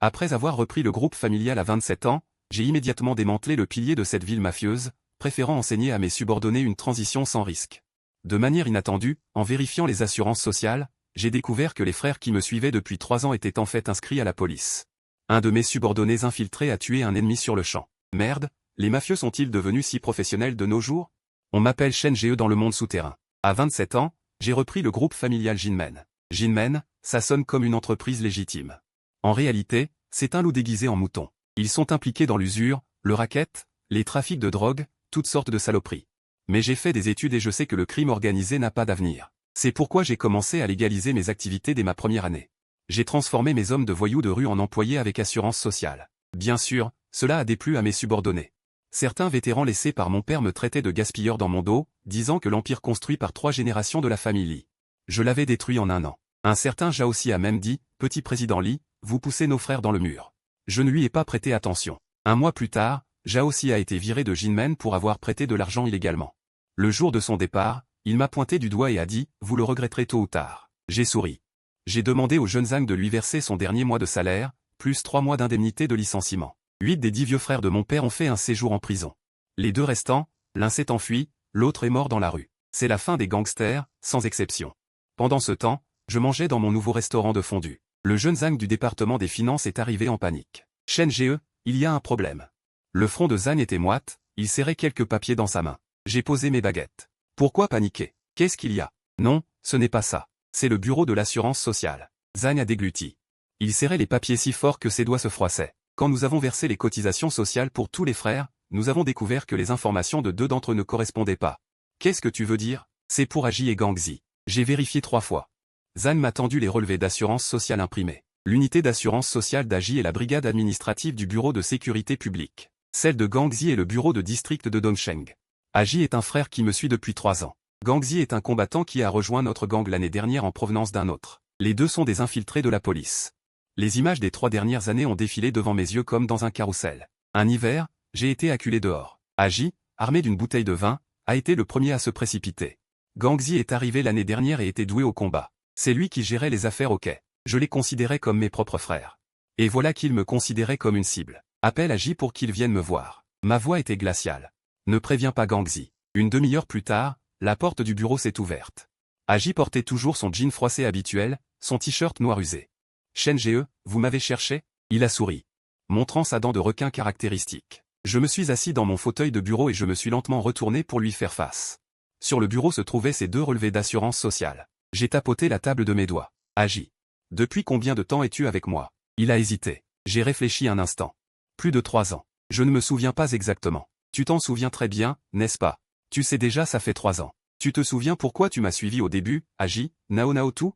Après avoir repris le groupe familial à 27 ans, j'ai immédiatement démantelé le pilier de cette ville mafieuse, préférant enseigner à mes subordonnés une transition sans risque. De manière inattendue, en vérifiant les assurances sociales, j'ai découvert que les frères qui me suivaient depuis 3 ans étaient en fait inscrits à la police. Un de mes subordonnés infiltrés a tué un ennemi sur le champ. Merde, les mafieux sont-ils devenus si professionnels de nos jours? On m'appelle Shen Ge dans le monde souterrain. À 27 ans, j'ai repris le groupe familial Jinmen. Jinmen, ça sonne comme une entreprise légitime. En réalité, c'est un loup déguisé en mouton. Ils sont impliqués dans l'usure, le racket, les trafics de drogue, toutes sortes de saloperies. Mais j'ai fait des études et je sais que le crime organisé n'a pas d'avenir. C'est pourquoi j'ai commencé à légaliser mes activités dès ma première année. J'ai transformé mes hommes de voyous de rue en employés avec assurance sociale. Bien sûr, cela a déplu à mes subordonnés. Certains vétérans laissés par mon père me traitaient de gaspilleur dans mon dos, disant que l'empire construit par 3 générations de la famille Li. Je l'avais détruit en 1 an. Un certain Zhao Xi a même dit, « Petit président Li, vous poussez nos frères dans le mur. » Je ne lui ai pas prêté attention. 1 mois plus tard, Zhao Xi a été viré de Jinmen pour avoir prêté de l'argent illégalement. Le jour de son départ, il m'a pointé du doigt et a dit « Vous le regretterez tôt ou tard ». J'ai souri. J'ai demandé au jeune Zhang de lui verser son dernier mois de salaire, plus 3 mois d'indemnité de licenciement. 8 des 10 vieux frères de mon père ont fait un séjour en prison. Les 2 restants, l'un s'est enfui, l'autre est mort dans la rue. C'est la fin des gangsters, sans exception. Pendant ce temps, je mangeais dans mon nouveau restaurant de fondue. Le jeune Zhang du département des finances est arrivé en panique. « Shen Ge, il y a un problème. » Le front de Zhang était moite, il serrait quelques papiers dans sa main. J'ai posé mes baguettes. Pourquoi paniquer? Qu'est-ce qu'il y a? Non, ce n'est pas ça. C'est le bureau de l'assurance sociale. Zhang a dégluti. Il serrait les papiers si fort que ses doigts se froissaient. Quand nous avons versé les cotisations sociales pour tous les frères, nous avons découvert que les informations de 2 d'entre eux ne correspondaient pas. Qu'est-ce que tu veux dire? C'est pour Agi et Gangzi. J'ai vérifié 3 fois. Zhang m'a tendu les relevés d'assurance sociale imprimés. L'unité d'assurance sociale d'Agi est la brigade administrative du bureau de sécurité publique. Celle de Gangzi est le bureau de district de Dongsheng. Agi est un frère qui me suit depuis 3 ans. Gangzi est un combattant qui a rejoint notre gang l'année dernière en provenance d'un autre. Les 2 sont des infiltrés de la police. Les images des 3 dernières années ont défilé devant mes yeux comme dans un carrousel. Un hiver, j'ai été acculé dehors. Agi, armé d'une bouteille de vin, a été le premier à se précipiter. Gangzi est arrivé l'année dernière et était doué au combat. C'est lui qui gérait les affaires au quai. Je les considérais comme mes propres frères. Et voilà qu'il me considérait comme une cible. Appelle Agi pour qu'il vienne me voir. Ma voix était glaciale. Ne préviens pas Gangzi. Une demi-heure plus tard, la porte du bureau s'est ouverte. Agi portait toujours son jean froissé habituel, son t-shirt noir usé. Shen Ge, vous m'avez cherché? Il a souri, montrant sa dent de requin caractéristique. Je me suis assis dans mon fauteuil de bureau et je me suis lentement retourné pour lui faire face. Sur le bureau se trouvaient ses 2 relevés d'assurance sociale. J'ai tapoté la table de mes doigts. Agi. Depuis combien de temps es-tu avec moi? Il a hésité. J'ai réfléchi un instant. Plus de 3 ans. Je ne me souviens pas exactement. Tu t'en souviens très bien, n'est-ce pas? Tu sais déjà ça fait 3 ans. Tu te souviens pourquoi tu m'as suivi au début, Agi, Nao Naotu?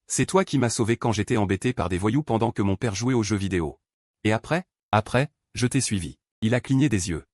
C'est toi qui m'as sauvé quand j'étais embêté par des voyous pendant que mon père jouait aux jeux vidéo. Et après, je t'ai suivi. Il a cligné des yeux.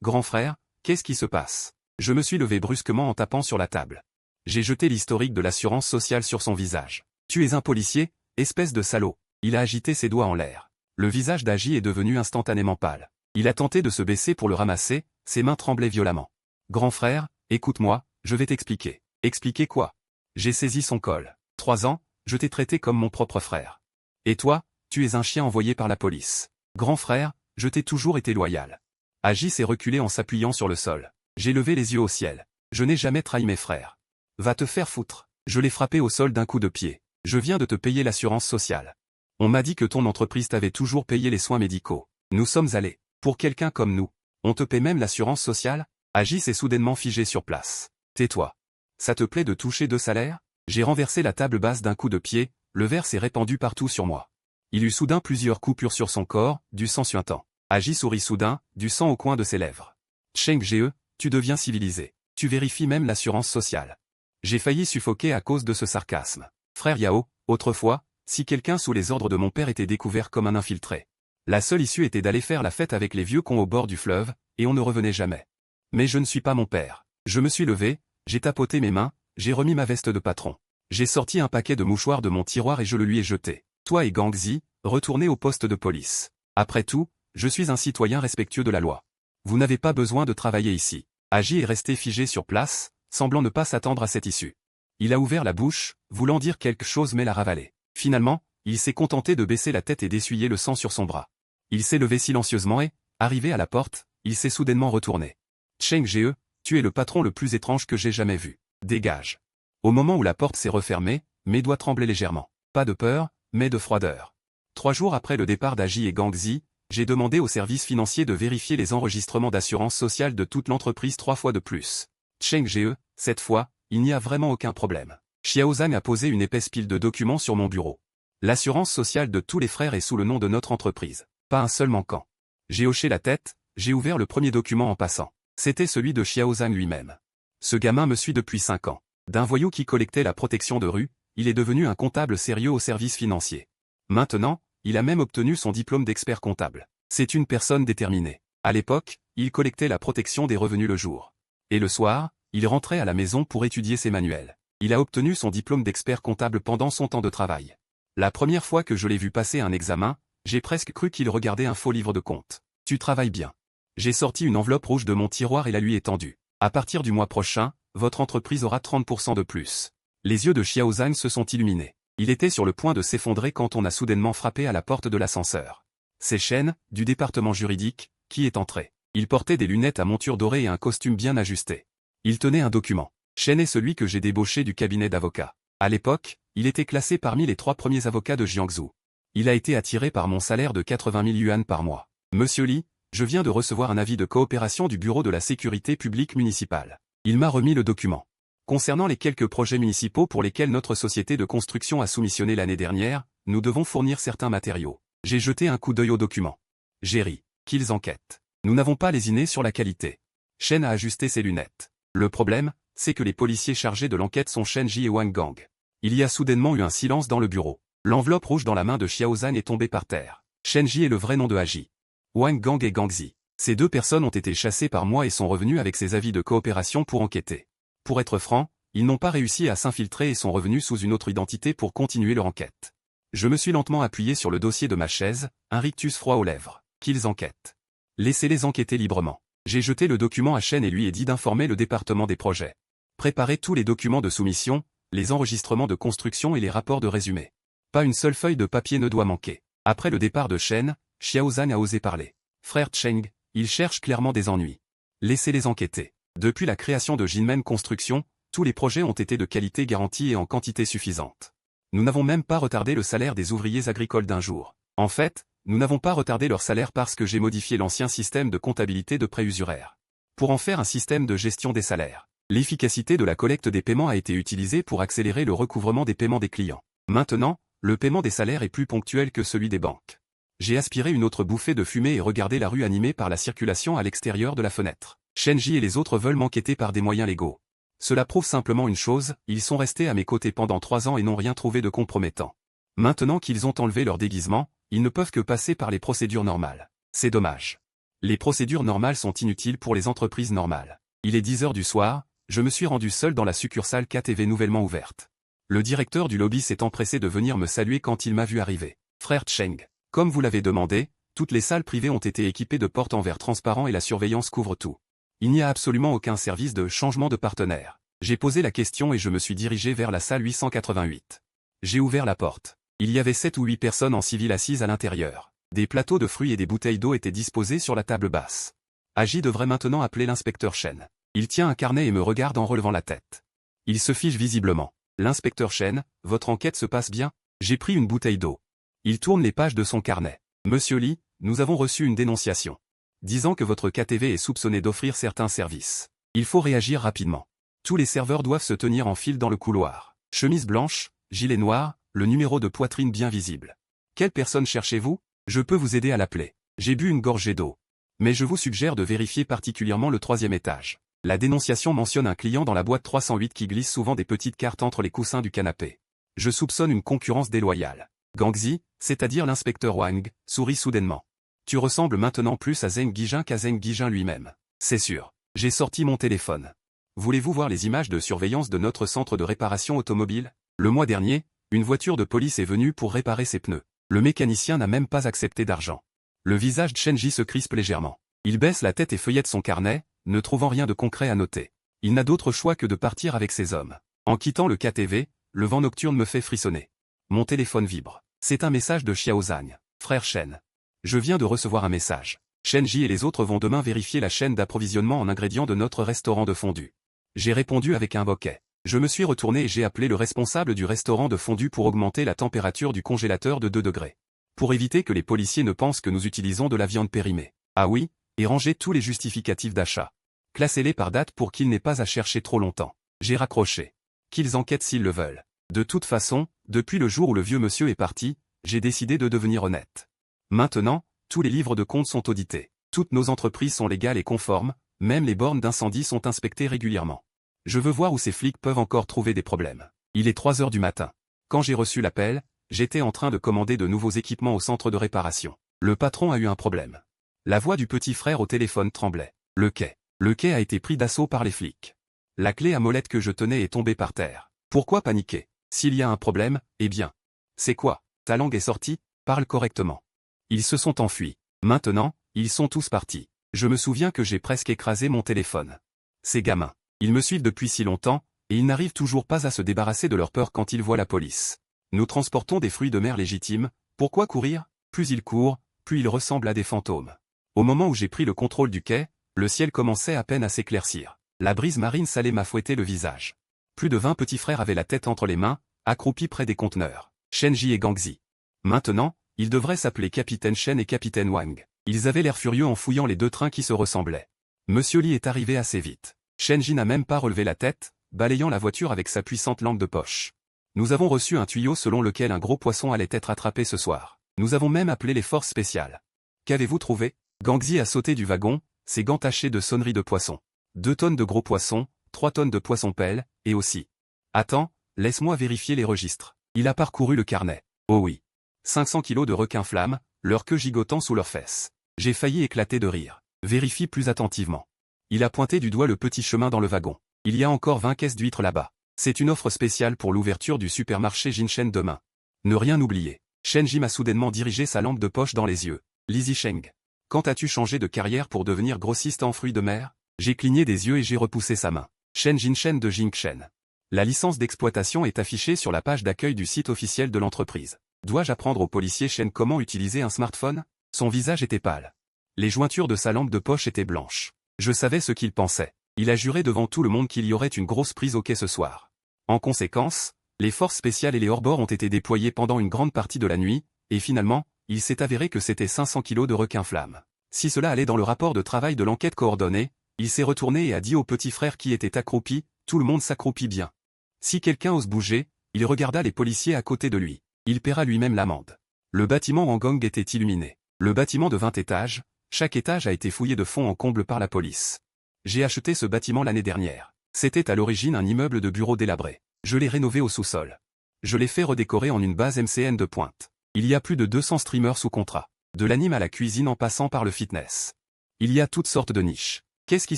Grand frère, qu'est-ce qui se passe? Je me suis levé brusquement en tapant sur la table. J'ai jeté l'historique de l'assurance sociale sur son visage. Tu es un policier, espèce de salaud. Il a agité ses doigts en l'air. Le visage d'Agi est devenu instantanément pâle. Il a tenté de se baisser pour le ramasser, ses mains tremblaient violemment. Grand frère, écoute-moi, je vais t'expliquer. Expliquer quoi? J'ai saisi son col. 3 ans, je t'ai traité comme mon propre frère. Et toi, tu es un chien envoyé par la police. Grand frère, je t'ai toujours été loyal. Agi s'est reculé en s'appuyant sur le sol. J'ai levé les yeux au ciel. Je n'ai jamais trahi mes frères. Va te faire foutre. Je l'ai frappé au sol d'un coup de pied. Je viens de te payer l'assurance sociale. On m'a dit que ton entreprise t'avait toujours payé les soins médicaux. Nous sommes allés. Pour quelqu'un comme nous. On te paie même l'assurance sociale? Agi s'est soudainement figé sur place. Tais-toi. Ça te plaît de toucher 2 salaires? J'ai renversé la table basse d'un coup de pied, le verre s'est répandu partout sur moi. Il eut soudain plusieurs coupures sur son corps, du sang suintant. Agi sourit soudain, du sang au coin de ses lèvres. Shen Ge, tu deviens civilisé. Tu vérifies même l'assurance sociale. J'ai failli suffoquer à cause de ce sarcasme. Frère Yao, autrefois, si quelqu'un sous les ordres de mon père était découvert comme un infiltré, la seule issue était d'aller faire la fête avec les vieux cons au bord du fleuve, et on ne revenait jamais. Mais je ne suis pas mon père. Je me suis levé, j'ai tapoté mes mains, j'ai remis ma veste de patron. J'ai sorti un paquet de mouchoirs de mon tiroir et je le lui ai jeté. Toi et Gangzi, retournez au poste de police. Après tout, je suis un citoyen respectueux de la loi. Vous n'avez pas besoin de travailler ici. Agi est resté figé sur place, semblant ne pas s'attendre à cette issue. Il a ouvert la bouche, voulant dire quelque chose mais l'a ravalé. Finalement, Il s'est contenté de baisser la tête et d'essuyer le sang sur son bras. Il s'est levé silencieusement et, arrivé à la porte, il s'est soudainement retourné. Cheng Ge, tu es le patron le plus étrange que j'ai jamais vu. Dégage. Au moment où la porte s'est refermée, mes doigts tremblaient légèrement. Pas de peur, mais de froideur. 3 jours après le départ d'Aji et Gangzi, j'ai demandé au service financier de vérifier les enregistrements d'assurance sociale de toute l'entreprise 3 fois de plus. Cheng Ge, cette fois, il n'y a vraiment aucun problème. Xiaozhang a posé une épaisse pile de documents sur mon bureau. L'assurance sociale de tous les frères est sous le nom de notre entreprise. Pas un seul manquant. J'ai hoché la tête, j'ai ouvert le premier document en passant. C'était celui de Xiaozhang lui-même. Ce gamin me suit depuis 5 ans. D'un voyou qui collectait la protection de rue, il est devenu un comptable sérieux au service financier. Maintenant, il a même obtenu son diplôme d'expert comptable. C'est une personne déterminée. À l'époque, il collectait la protection des revenus le jour. Et le soir, il rentrait à la maison pour étudier ses manuels. Il a obtenu son diplôme d'expert comptable pendant son temps de travail. La première fois que je l'ai vu passer un examen, j'ai presque cru qu'il regardait un faux livre de compte. Tu travailles bien. J'ai sorti une enveloppe rouge de mon tiroir et la lui ai tendue. À partir du mois prochain, votre entreprise aura 30% de plus. Les yeux de Xiaozhang se sont illuminés. Il était sur le point de s'effondrer quand on a soudainement frappé à la porte de l'ascenseur. C'est Shen, du département juridique, qui est entré. Il portait des lunettes à monture dorée et un costume bien ajusté. Il tenait un document. Shen est celui que j'ai débauché du cabinet d'avocats. À l'époque, il était classé parmi les 3 premiers avocats de Jiangsu. Il a été attiré par mon salaire de 80 000 yuan par mois. Monsieur Li, je viens de recevoir un avis de coopération du Bureau de la sécurité publique municipale. Il m'a remis le document. Concernant les quelques projets municipaux pour lesquels notre société de construction a soumissionné l'année dernière, nous devons fournir certains matériaux. J'ai jeté un coup d'œil au document. J'ai ri. Qu'ils enquêtent. Nous n'avons pas lésiné sur la qualité. Shen a ajusté ses lunettes. Le problème, c'est que les policiers chargés de l'enquête sont Shen Ji et Wang Gang. Il y a soudainement eu un silence dans le bureau. L'enveloppe rouge dans la main de Xiaozhang est tombée par terre. Shen Ji est le vrai nom de Aji. Wang Gang et Gangzi. Ces 2 personnes ont été chassées par moi et sont revenues avec ces avis de coopération pour enquêter. Pour être franc, ils n'ont pas réussi à s'infiltrer et sont revenus sous une autre identité pour continuer leur enquête. Je me suis lentement appuyé sur le dossier de ma chaise, un rictus froid aux lèvres. Qu'ils enquêtent. Laissez-les enquêter librement. J'ai jeté le document à Shen et lui ai dit d'informer le département des projets. Préparez tous les documents de soumission, les enregistrements de construction et les rapports de résumé. Pas une seule feuille de papier ne doit manquer. Après le départ de Shen, Xiaozhang a osé parler. Frère Cheng, ils cherchent clairement des ennuis. Laissez-les enquêter. Depuis la création de Jinmen Construction, tous les projets ont été de qualité garantie et en quantité suffisante. Nous n'avons même pas retardé le salaire des ouvriers agricoles d'un jour. En fait, nous n'avons pas retardé leur salaire parce que j'ai modifié l'ancien système de comptabilité de prêts usuraires. Pour en faire un système de gestion des salaires. L'efficacité de la collecte des paiements a été utilisée pour accélérer le recouvrement des paiements des clients. Maintenant, le paiement des salaires est plus ponctuel que celui des banques. J'ai aspiré une autre bouffée de fumée et regardé la rue animée par la circulation à l'extérieur de la fenêtre. Shenji et les autres veulent m'enquêter par des moyens légaux. Cela prouve simplement une chose, ils sont restés à mes côtés pendant 3 ans et n'ont rien trouvé de compromettant. Maintenant qu'ils ont enlevé leur déguisement, ils ne peuvent que passer par les procédures normales. C'est dommage. Les procédures normales sont inutiles pour les entreprises normales. Il est 10 heures du soir, je me suis rendu seul dans la succursale KTV nouvellement ouverte. Le directeur du lobby s'est empressé de venir me saluer quand il m'a vu arriver. Frère Cheng, comme vous l'avez demandé, toutes les salles privées ont été équipées de portes en verre transparent et la surveillance couvre tout. Il n'y a absolument aucun service de changement de partenaire. J'ai posé la question et je me suis dirigé vers la salle 888. J'ai ouvert la porte. Il y avait 7 ou 8 personnes en civil assises à l'intérieur. Des plateaux de fruits et des bouteilles d'eau étaient disposés sur la table basse. Aji devrait maintenant appeler l'inspecteur Shen. Il tient un carnet et me regarde en relevant la tête. Il se fiche visiblement. L'inspecteur Shen, votre enquête se passe bien? J'ai pris une bouteille d'eau. Il tourne les pages de son carnet. Monsieur Li, nous avons reçu une dénonciation. Disant que votre KTV est soupçonné d'offrir certains services. Il faut réagir rapidement. Tous les serveurs doivent se tenir en file dans le couloir. Chemise blanche, gilet noir, le numéro de poitrine bien visible. Quelle personne cherchez-vous? Je peux vous aider à l'appeler. J'ai bu une gorgée d'eau. Mais je vous suggère de vérifier particulièrement le 3e étage. La dénonciation mentionne un client dans la boîte 308 qui glisse souvent des petites cartes entre les coussins du canapé. Je soupçonne une concurrence déloyale. Gangzi, c'est-à-dire l'inspecteur Wang, sourit soudainement. Tu ressembles maintenant plus à Zheng Guijin qu'à Zheng Guijin lui-même. C'est sûr. J'ai sorti mon téléphone. Voulez-vous voir les images de surveillance de notre centre de réparation automobile? Le mois dernier, une voiture de police est venue pour réparer ses pneus. Le mécanicien n'a même pas accepté d'argent. Le visage de Shenji se crispe légèrement. Il baisse la tête et feuillette son carnet, ne trouvant rien de concret à noter. Il n'a d'autre choix que de partir avec ses hommes. En quittant le KTV, le vent nocturne me fait frissonner. Mon téléphone vibre. C'est un message de Xiaozang. Frère Shen. Je viens de recevoir un message. Shenji et les autres vont demain vérifier la chaîne d'approvisionnement en ingrédients de notre restaurant de fondue. J'ai répondu avec un bokeh. Je me suis retourné et j'ai appelé le responsable du restaurant de fondue pour augmenter la température du congélateur de 2 degrés. Pour éviter que les policiers ne pensent que nous utilisons de la viande périmée. Ah oui, et ranger tous les justificatifs d'achat. Classez-les par date pour qu'ils n'aient pas à chercher trop longtemps. J'ai raccroché. Qu'ils enquêtent s'ils le veulent. De toute façon, depuis le jour où le vieux monsieur est parti, j'ai décidé de devenir honnête. Maintenant, tous les livres de compte sont audités. Toutes nos entreprises sont légales et conformes, même les bornes d'incendie sont inspectées régulièrement. Je veux voir où ces flics peuvent encore trouver des problèmes. Il est 3 heures du matin. Quand j'ai reçu l'appel, j'étais en train de commander de nouveaux équipements au centre de réparation. Le patron a eu un problème. La voix du petit frère au téléphone tremblait. Le quai a été pris d'assaut par les flics. La clé à molette que je tenais est tombée par terre. Pourquoi paniquer? S'il y a un problème, eh bien. C'est quoi? Ta langue est sortie? Parle correctement. Ils se sont enfuis. Maintenant, ils sont tous partis. Je me souviens que j'ai presque écrasé mon téléphone. Ces gamins. Ils me suivent depuis si longtemps, et ils n'arrivent toujours pas à se débarrasser de leur peur quand ils voient la police. Nous transportons des fruits de mer légitimes, pourquoi courir? Plus ils courent, plus ils ressemblent à des fantômes. Au moment où j'ai pris le contrôle du quai, le ciel commençait à peine à s'éclaircir. La brise marine salée m'a fouetté le visage. Plus de 20 petits frères avaient la tête entre les mains, accroupis près des conteneurs. Shenji et Gangzi. Maintenant, ils devraient s'appeler Capitaine Shen et Capitaine Wang. Ils avaient l'air furieux en fouillant les 2 trains qui se ressemblaient. Monsieur Li est arrivé assez vite. Shenji n'a même pas relevé la tête, balayant la voiture avec sa puissante lampe de poche. Nous avons reçu un tuyau selon lequel un gros poisson allait être attrapé ce soir. Nous avons même appelé les forces spéciales. Qu'avez-vous trouvé? Gangzi a sauté du wagon, ses gants tachés de sonneries de poisson. 2 tonnes de gros poissons, 3 tonnes de poissons-pelles, et aussi. Attends, laisse-moi vérifier les registres. Il a parcouru le carnet. Oh oui. 500 kilos de requins-flammes, leur queue gigotant sous leurs fesses. J'ai failli éclater de rire. Vérifie plus attentivement. Il a pointé du doigt le petit chemin dans le wagon. Il y a encore 20 caisses d'huîtres là-bas. C'est une offre spéciale pour l'ouverture du supermarché Jinshen demain. Ne rien oublier. Shenji m'a soudainement dirigé sa lampe de poche dans les yeux. Li Zisheng. Quand as-tu changé de carrière pour devenir grossiste en fruits de mer? J'ai cligné des yeux et j'ai repoussé sa main. Shen Jinshen de Jingshen. La licence d'exploitation est affichée sur la page d'accueil du site officiel de l'entreprise. Dois-je apprendre au policier Shen comment utiliser un smartphone? Son visage était pâle. Les jointures de sa lampe de poche étaient blanches. Je savais ce qu'il pensait. Il a juré devant tout le monde qu'il y aurait une grosse prise au quai ce soir. En conséquence, les forces spéciales et les hors-bords ont été déployés pendant une grande partie de la nuit, et finalement, il s'est avéré que c'était 500 kilos de requins-flammes. Si cela allait dans le rapport de travail de l'enquête coordonnée, il s'est retourné et a dit au petit frère qui était accroupi, tout le monde s'accroupit bien. Si quelqu'un ose bouger, il regarda les policiers à côté de lui. Il paiera lui-même l'amende. Le bâtiment Wangong était illuminé. Le bâtiment de 20 étages, chaque étage a été fouillé de fond en comble par la police. J'ai acheté ce bâtiment l'année dernière. C'était à l'origine un immeuble de bureaux délabré. Je l'ai rénové au sous-sol. Je l'ai fait redécorer en une base MCN de pointe. Il y a plus de 200 streamers sous contrat. De l'anime à la cuisine en passant par le fitness. Il y a toutes sortes de niches. Qu'est-ce qui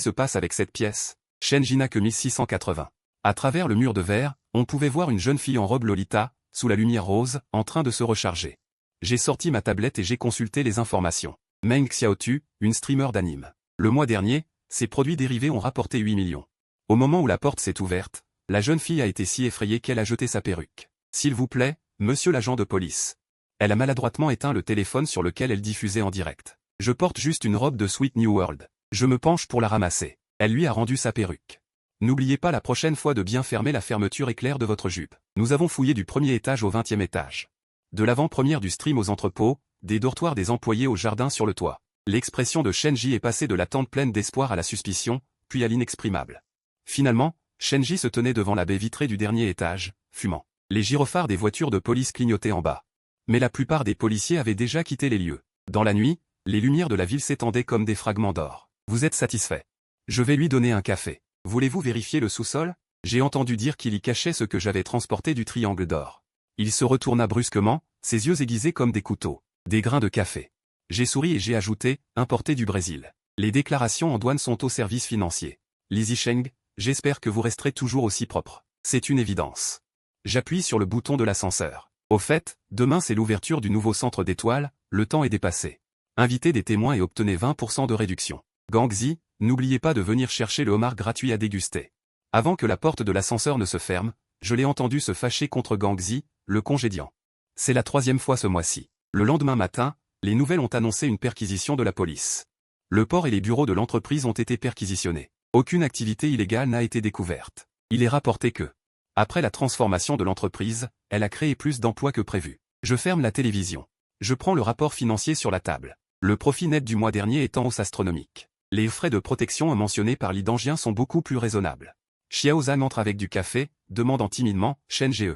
se passe avec cette pièce? Shenji n'a que 1680. À travers le mur de verre, on pouvait voir une jeune fille en robe Lolita, sous la lumière rose, en train de se recharger. J'ai sorti ma tablette et j'ai consulté les informations. Meng Xiaotu, une streamer d'anime. Le mois dernier, ses produits dérivés ont rapporté 8 millions. Au moment où la porte s'est ouverte, la jeune fille a été si effrayée qu'elle a jeté sa perruque. S'il vous plaît, monsieur l'agent de police. Elle a maladroitement éteint le téléphone sur lequel elle diffusait en direct. Je porte juste une robe de Sweet New World. Je me penche pour la ramasser. Elle lui a rendu sa perruque. N'oubliez pas la prochaine fois de bien fermer la fermeture éclair de votre jupe. Nous avons fouillé du 1er étage au 20e étage. De l'avant-première du stream aux entrepôts, des dortoirs des employés au jardin sur le toit. L'expression de Shenji est passée de l'attente pleine d'espoir à la suspicion, puis à l'inexprimable. Finalement, Shenji se tenait devant la baie vitrée du dernier étage, fumant. Les gyrophares des voitures de police clignotaient en bas. Mais la plupart des policiers avaient déjà quitté les lieux. Dans la nuit, les lumières de la ville s'étendaient comme des fragments d'or. Vous êtes satisfait? Je vais lui donner un café. Voulez-vous vérifier le sous-sol? J'ai entendu dire qu'il y cachait ce que j'avais transporté du triangle d'or. Il se retourna brusquement, ses yeux aiguisés comme des couteaux. Des grains de café. J'ai souri et j'ai ajouté, importé du Brésil. Les déclarations en douane sont au service financier. Li Zisheng, j'espère que vous resterez toujours aussi propre. C'est une évidence. J'appuie sur le bouton de l'ascenseur. Au fait, demain c'est l'ouverture du nouveau centre d'étoiles, le temps est dépassé. Invitez des témoins et obtenez 20% de réduction. Gangzi, n'oubliez pas de venir chercher le homard gratuit à déguster. Avant que la porte de l'ascenseur ne se ferme, je l'ai entendu se fâcher contre Gangzi, le congédiant. C'est la troisième fois ce mois-ci. Le lendemain matin, les nouvelles ont annoncé une perquisition de la police. Le port et les bureaux de l'entreprise ont été perquisitionnés. Aucune activité illégale n'a été découverte. Il est rapporté que, après la transformation de l'entreprise, elle a créé plus d'emplois que prévu. Je ferme la télévision. Je prends le rapport financier sur la table. Le profit net du mois dernier est en hausse astronomique. Les frais de protection mentionnés par Li Dangjian sont beaucoup plus raisonnables. Xiao Zhan entre avec du café, demandant timidement, Shen Ge.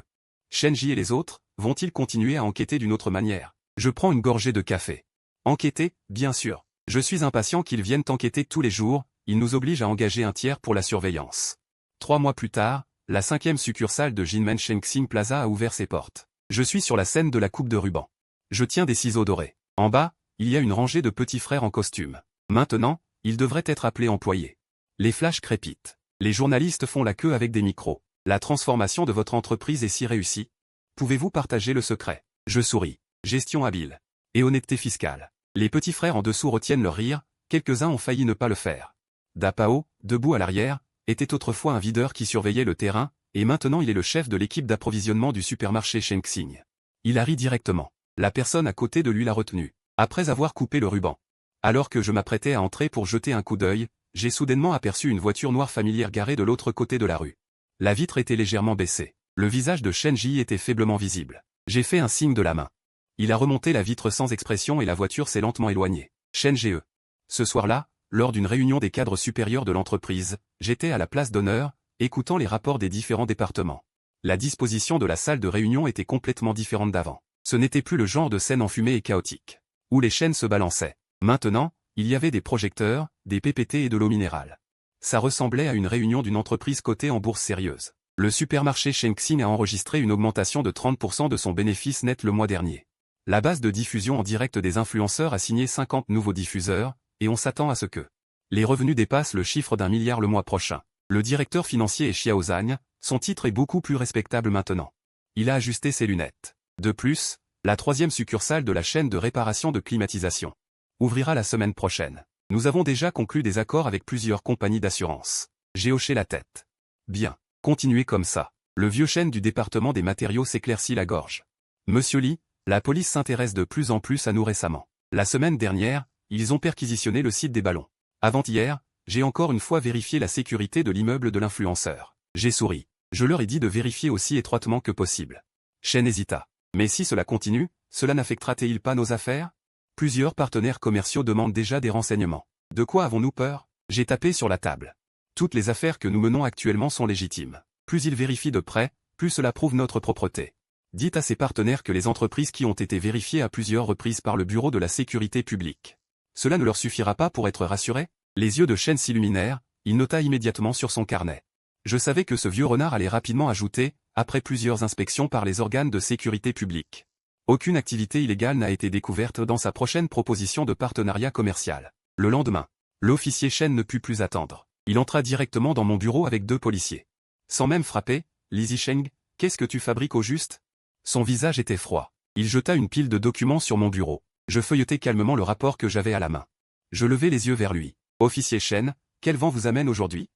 Shen Ji et les autres, vont-ils continuer à enquêter d'une autre manière? Je prends une gorgée de café. Enquêter, bien sûr. Je suis impatient qu'ils viennent enquêter tous les jours, ils nous obligent à engager un tiers pour la surveillance. 3 mois plus tard, la 5e succursale de Jinmen Shengxing Plaza a ouvert ses portes. Je suis sur la scène de la coupe de ruban. Je tiens des ciseaux dorés. En bas, il y a une rangée de petits frères en costume. Maintenant, ils devraient être appelés employés. Les flashs crépitent. Les journalistes font la queue avec des micros. La transformation de votre entreprise est si réussie. Pouvez-vous partager le secret? Je souris. Gestion habile. Et honnêteté fiscale. Les petits frères en dessous retiennent leur rire, quelques-uns ont failli ne pas le faire. Dapao, debout à l'arrière, était autrefois un videur qui surveillait le terrain, et maintenant il est le chef de l'équipe d'approvisionnement du supermarché Shengxing. Il a ri directement. La personne à côté de lui l'a retenu. Après avoir coupé le ruban. Alors que je m'apprêtais à entrer pour jeter un coup d'œil, j'ai soudainement aperçu une voiture noire familière garée de l'autre côté de la rue. La vitre était légèrement baissée. Le visage de Shen Ji était faiblement visible. J'ai fait un signe de la main. Il a remonté la vitre sans expression et la voiture s'est lentement éloignée. Shen Ge. Ce soir-là, lors d'une réunion des cadres supérieurs de l'entreprise, j'étais à la place d'honneur, écoutant les rapports des différents départements. La disposition de la salle de réunion était complètement différente d'avant. Ce n'était plus le genre de scène enfumée et chaotique, où les chaînes se balançaient. Maintenant, il y avait des projecteurs, des PPT et de l'eau minérale. Ça ressemblait à une réunion d'une entreprise cotée en bourse sérieuse. Le supermarché Shengxing a enregistré une augmentation de 30% de son bénéfice net le mois dernier. La base de diffusion en direct des influenceurs a signé 50 nouveaux diffuseurs, et on s'attend à ce que les revenus dépassent le chiffre d'1 milliard le mois prochain. Le directeur financier est Xiao Zhan, son titre est beaucoup plus respectable maintenant. Il a ajusté ses lunettes. De plus, la 3e succursale de la chaîne de réparation de climatisation ouvrira la semaine prochaine. Nous avons déjà conclu des accords avec plusieurs compagnies d'assurance. J'ai hoché la tête. Bien, continuez comme ça. Le vieux chêne du département des matériaux s'éclaircit la gorge. Monsieur Li, la police s'intéresse de plus en plus à nous récemment. La semaine dernière, ils ont perquisitionné le site des ballons. Avant-hier, j'ai encore une fois vérifié la sécurité de l'immeuble de l'influenceur. J'ai souri. Je leur ai dit de vérifier aussi étroitement que possible. Shen hésita. Mais si cela continue, cela n'affectera-t-il pas nos affaires? Plusieurs partenaires commerciaux demandent déjà des renseignements. De quoi avons-nous peur? J'ai tapé sur la table. Toutes les affaires que nous menons actuellement sont légitimes. Plus ils vérifient de près, plus cela prouve notre propreté. Dites à ces partenaires que les entreprises qui ont été vérifiées à plusieurs reprises par le Bureau de la Sécurité publique. Cela ne leur suffira pas pour être rassurés? Les yeux de Shen s'illuminèrent, il nota immédiatement sur son carnet. Je savais que ce vieux renard allait rapidement ajouter, après plusieurs inspections par les organes de sécurité publique. Aucune activité illégale n'a été découverte dans sa prochaine proposition de partenariat commercial. Le lendemain, l'officier Shen ne put plus attendre. Il entra directement dans mon bureau avec 2 policiers. Sans même frapper, Li Zisheng, qu'est-ce que tu fabriques au juste? Son visage était froid. Il jeta une pile de documents sur mon bureau. Je feuilletai calmement le rapport que j'avais à la main. Je levai les yeux vers lui. Officier Shen, quel vent vous amène aujourd'hui?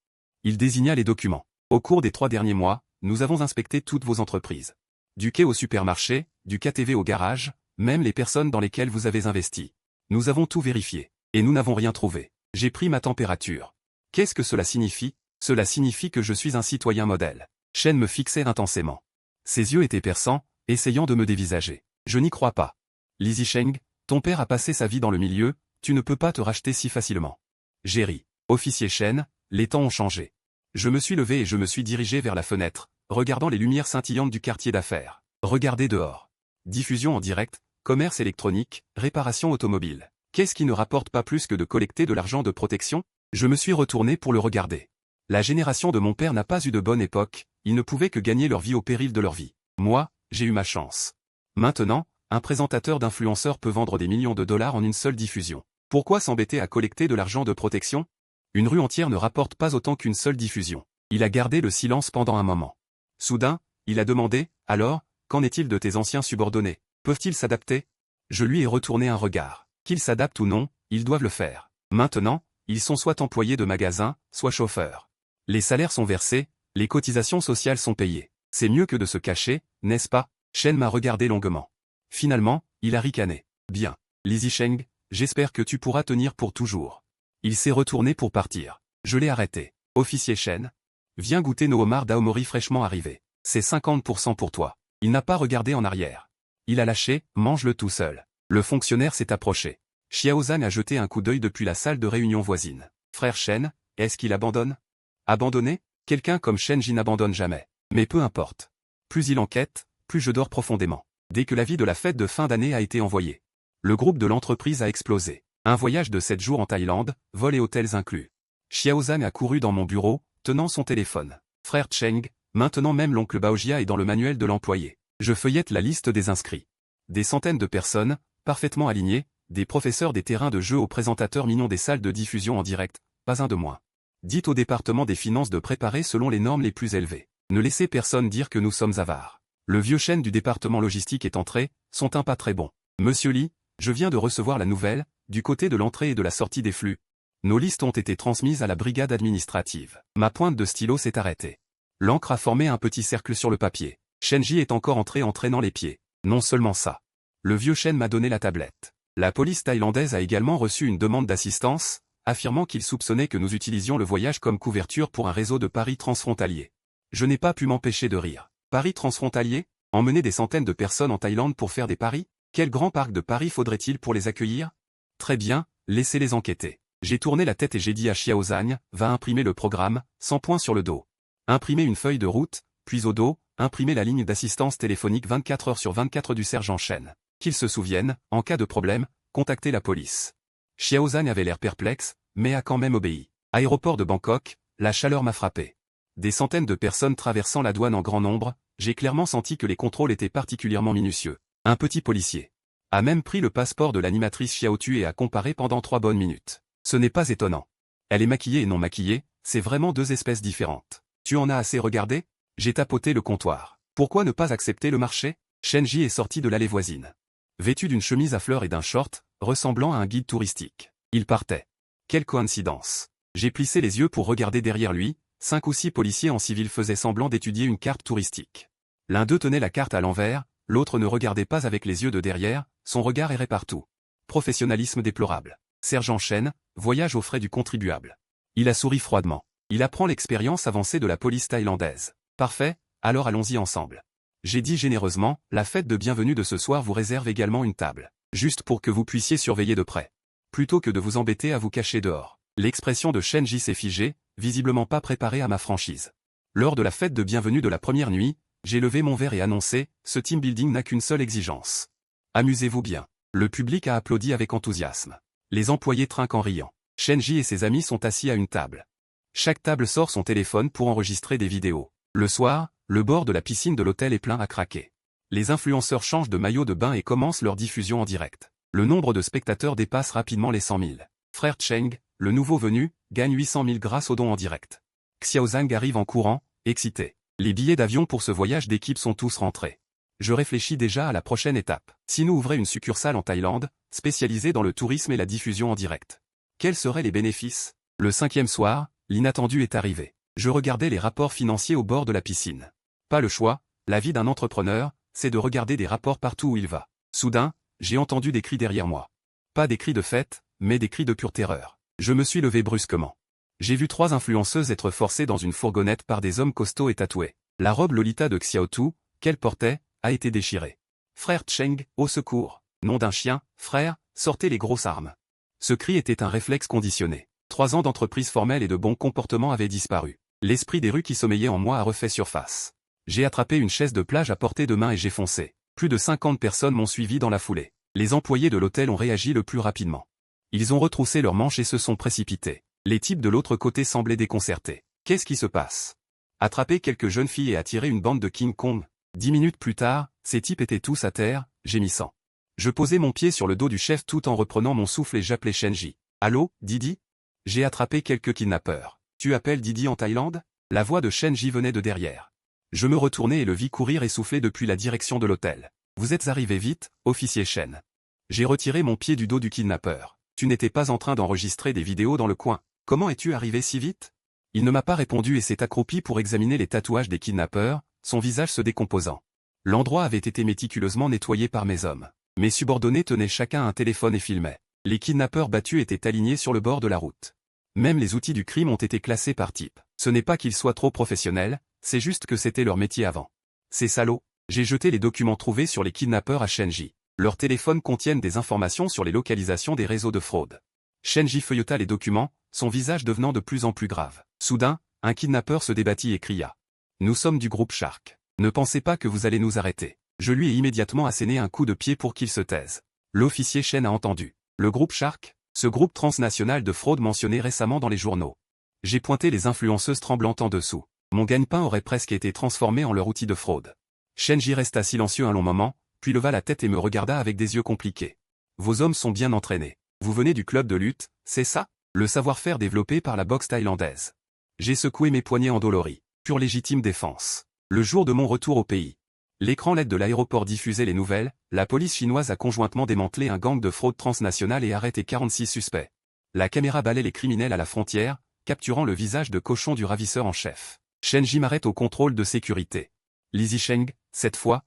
Il désigna les documents. Au cours des 3 derniers mois, nous avons inspecté toutes vos entreprises. Du quai au supermarché, du KTV au garage, même les personnes dans lesquelles vous avez investi. Nous avons tout vérifié. Et nous n'avons rien trouvé. J'ai pris ma température. Qu'est-ce que cela signifie? Cela signifie que je suis un citoyen modèle. Shen me fixait intensément. Ses yeux étaient perçants, essayant de me dévisager. Je n'y crois pas. Li Zisheng, ton père a passé sa vie dans le milieu, tu ne peux pas te racheter si facilement. J'ai ri. Officier Shen, les temps ont changé. Je me suis levé et je me suis dirigé vers la fenêtre, regardant les lumières scintillantes du quartier d'affaires. Regardez dehors. Diffusion en direct, commerce électronique, réparation automobile. Qu'est-ce qui ne rapporte pas plus que de collecter de l'argent de protection? Je me suis retourné pour le regarder. La génération de mon père n'a pas eu de bonne époque, ils ne pouvaient que gagner leur vie au péril de leur vie. Moi, j'ai eu ma chance. Maintenant, un présentateur d'influenceurs peut vendre des millions de dollars en une seule diffusion. Pourquoi s'embêter à collecter de l'argent de protection? Une rue entière ne rapporte pas autant qu'une seule diffusion. Il a gardé le silence pendant un moment. Soudain, il a demandé, alors, qu'en est-il de tes anciens subordonnés? Peuvent-ils s'adapter? Je lui ai retourné un regard. Qu'ils s'adaptent ou non, ils doivent le faire. Maintenant, ils sont soit employés de magasin, soit chauffeurs. Les salaires sont versés, les cotisations sociales sont payées. C'est mieux que de se cacher, n'est-ce pas? Shen m'a regardé longuement. Finalement, il a ricané. Bien. Lizzie Sheng, j'espère que tu pourras tenir pour toujours. Il s'est retourné pour partir. Je l'ai arrêté. Officier Shen. Viens goûter nos homards d'Aomori fraîchement arrivés. C'est 50% pour toi. Il n'a pas regardé en arrière. Il a lâché, mange-le tout seul. Le fonctionnaire s'est approché. Xiaozan a jeté un coup d'œil depuis la salle de réunion voisine. Frère Shen, est-ce qu'il abandonne? Abandonner? Quelqu'un comme Shenji n'abandonne jamais. Mais peu importe. Plus il enquête, plus je dors profondément. Dès que l'avis de la fête de fin d'année a été envoyé, le groupe de l'entreprise a explosé. Un voyage de 7 jours en Thaïlande, vol et hôtels inclus. Xiaozan a couru dans mon bureau, tenant son téléphone. Frère Cheng, maintenant même l'oncle Baojia est dans le manuel de l'employé. Je feuillette la liste des inscrits. Des centaines de personnes, parfaitement alignées, des professeurs des terrains de jeu aux présentateurs mignons des salles de diffusion en direct, pas un de moins. Dites au département des finances de préparer selon les normes les plus élevées. Ne laissez personne dire que nous sommes avares. Le vieux chêne du département logistique est entré, son teint pas très bon. Monsieur Lee, je viens de recevoir la nouvelle, du côté de l'entrée et de la sortie des flux. Nos listes ont été transmises à la brigade administrative. Ma pointe de stylo s'est arrêtée. L'encre a formé un petit cercle sur le papier. Shenji est encore entré en traînant les pieds. Non seulement ça. Le vieux chêne m'a donné la tablette. La police thaïlandaise a également reçu une demande d'assistance, affirmant qu'il soupçonnait que nous utilisions le voyage comme couverture pour un réseau de paris transfrontaliers. Je n'ai pas pu m'empêcher de rire. Paris transfrontaliers? Emmener des centaines de personnes en Thaïlande pour faire des paris? Quel grand parc de paris faudrait-il pour les accueillir? Très bien, laissez-les enquêter. J'ai tourné la tête et j'ai dit à Xiaozan, va imprimer le programme, 100 points sur le dos. Imprimer une feuille de route, puis au dos, imprimer la ligne d'assistance téléphonique 24 heures sur 24 du sergent Chen. Qu'il se souvienne, en cas de problème, contactez la police. Xiaozan avait l'air perplexe, mais a quand même obéi. Aéroport de Bangkok, la chaleur m'a frappé. Des centaines de personnes traversant la douane en grand nombre, j'ai clairement senti que les contrôles étaient particulièrement minutieux. Un petit policier a même pris le passeport de l'animatrice Xiaotu et a comparé pendant 3 bonnes minutes. Ce n'est pas étonnant. Elle est maquillée et non maquillée, c'est vraiment deux espèces différentes. Tu en as assez regardé? J'ai tapoté le comptoir. Pourquoi ne pas accepter le marché? Shenji est sorti de l'allée voisine. Vêtu d'une chemise à fleurs et d'un short, ressemblant à un guide touristique. Il partait. Quelle coïncidence. J'ai plissé les yeux pour regarder derrière lui, 5 ou 6 policiers en civil faisaient semblant d'étudier une carte touristique. L'un d'eux tenait la carte à l'envers, l'autre ne regardait pas avec les yeux de derrière, son regard errait partout. Professionnalisme déplorable. Sergent Chen, voyage aux frais du contribuable. Il a souri froidement. Il apprend l'expérience avancée de la police thaïlandaise. Parfait, alors allons-y ensemble. J'ai dit généreusement, la fête de bienvenue de ce soir vous réserve également une table. Juste pour que vous puissiez surveiller de près. Plutôt que de vous embêter à vous cacher dehors. L'expression de Shenji s'est figée, visiblement pas préparée à ma franchise. Lors de la fête de bienvenue de la première nuit, j'ai levé mon verre et annoncé, ce team building n'a qu'une seule exigence. Amusez-vous bien. Le public a applaudi avec enthousiasme. Les employés trinquent en riant. Shenji et ses amis sont assis à une table. Chaque table sort son téléphone pour enregistrer des vidéos. Le soir, le bord de la piscine de l'hôtel est plein à craquer. Les influenceurs changent de maillot de bain et commencent leur diffusion en direct. Le nombre de spectateurs dépasse rapidement les 100 000. Frère Cheng, le nouveau venu, gagne 800 000 grâce au don en direct. Xiaozang arrive en courant, excité. Les billets d'avion pour ce voyage d'équipe sont tous rentrés. Je réfléchis déjà à la prochaine étape. Si nous ouvrions une succursale en Thaïlande, spécialisée dans le tourisme et la diffusion en direct. Quels seraient les bénéfices? Le 5e soir, l'inattendu est arrivé. Je regardais les rapports financiers au bord de la piscine. Pas le choix, la vie d'un entrepreneur, c'est de regarder des rapports partout où il va. Soudain, j'ai entendu des cris derrière moi. Pas des cris de fête, mais des cris de pure terreur. Je me suis levé brusquement. J'ai vu 3 influenceuses être forcées dans une fourgonnette par des hommes costauds et tatoués. La robe Lolita de Xiaotu, qu'elle portait, a été déchirée. Frère Cheng, au secours. Nom d'un chien, frère, sortez les grosses armes. Ce cri était un réflexe conditionné. 3 ans d'entreprise formelle et de bon comportement avaient disparu. L'esprit des rues qui sommeillait en moi a refait surface. J'ai attrapé une chaise de plage à portée de main et j'ai foncé. Plus de 50 personnes m'ont suivi dans la foulée. Les employés de l'hôtel ont réagi le plus rapidement. Ils ont retroussé leurs manches et se sont précipités. Les types de l'autre côté semblaient déconcertés. Qu'est-ce qui se passe? Attraper quelques jeunes filles et attirer une bande de King Kong. 10 minutes plus tard, ces types étaient tous à terre, gémissant. Je posais mon pied sur le dos du chef tout en reprenant mon souffle et j'appelais Shenji. Allô, Didi? J'ai attrapé quelques kidnappeurs. Tu appelles Didi en Thaïlande? La voix de Shenji venait de derrière. Je me retournai et le vis courir essoufflé depuis la direction de l'hôtel. Vous êtes arrivé vite, officier Shen. J'ai retiré mon pied du dos du kidnappeur. Tu n'étais pas en train d'enregistrer des vidéos dans le coin. Comment es-tu arrivé si vite? Il ne m'a pas répondu et s'est accroupi pour examiner les tatouages des kidnappeurs, son visage se décomposant. L'endroit avait été méticuleusement nettoyé par mes hommes. Mes subordonnés tenaient chacun un téléphone et filmaient. Les kidnappeurs battus étaient alignés sur le bord de la route. Même les outils du crime ont été classés par type. Ce n'est pas qu'ils soient trop professionnels, c'est juste que c'était leur métier avant. Ces salauds. J'ai jeté les documents trouvés sur les kidnappeurs à Shenji. Leurs téléphones contiennent des informations sur les localisations des réseaux de fraude. Shenji feuilleta les documents, son visage devenant de plus en plus grave. Soudain, un kidnappeur se débattit et cria. « Nous sommes du groupe Shark. Ne pensez pas que vous allez nous arrêter. » Je lui ai immédiatement asséné un coup de pied pour qu'il se taise. L'officier Shen a entendu. Le groupe Shark, ce groupe transnational de fraude mentionné récemment dans les journaux. J'ai pointé les influenceuses tremblantes en dessous. Mon gagne-pain aurait presque été transformé en leur outil de fraude. Shenji resta silencieux un long moment, puis leva la tête et me regarda avec des yeux compliqués. Vos hommes sont bien entraînés. Vous venez du club de lutte, c'est ça? Le savoir-faire développé par la boxe thaïlandaise. J'ai secoué mes poignets endoloris. Pure légitime défense. Le jour de mon retour au pays. L'écran LED de l'aéroport diffusait les nouvelles, la police chinoise a conjointement démantelé un gang de fraude transnationale et arrêté 46 suspects. La caméra balait les criminels à la frontière, capturant le visage de cochon du ravisseur en chef. Shenji m'arrête au contrôle de sécurité. Li Zicheng, cette fois,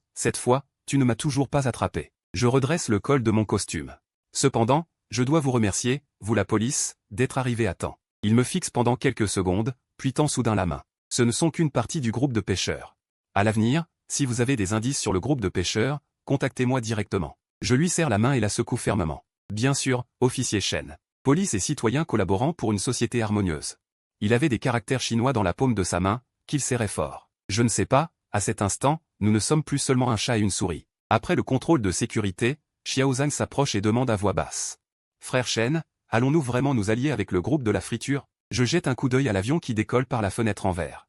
tu ne m'as toujours pas attrapé. Je redresse le col de mon costume. Cependant, je dois vous remercier, vous la police, d'être arrivé à temps. Il me fixe pendant quelques secondes, puis tend soudain la main. Ce ne sont qu'une partie du groupe de pêcheurs. À l'avenir, si vous avez des indices sur le groupe de pêcheurs, contactez-moi directement. Je lui serre la main et la secoue fermement. Bien sûr, officier Shen. Police et citoyens collaborant pour une société harmonieuse. Il avait des caractères chinois dans la paume de sa main, qu'il serrait fort. Je ne sais pas, à cet instant, nous ne sommes plus seulement un chat et une souris. Après le contrôle de sécurité, Xiaozhang s'approche et demande à voix basse. Frère Shen, allons-nous vraiment nous allier avec le groupe de la friture? Je jette un coup d'œil à l'avion qui décolle par la fenêtre en verre.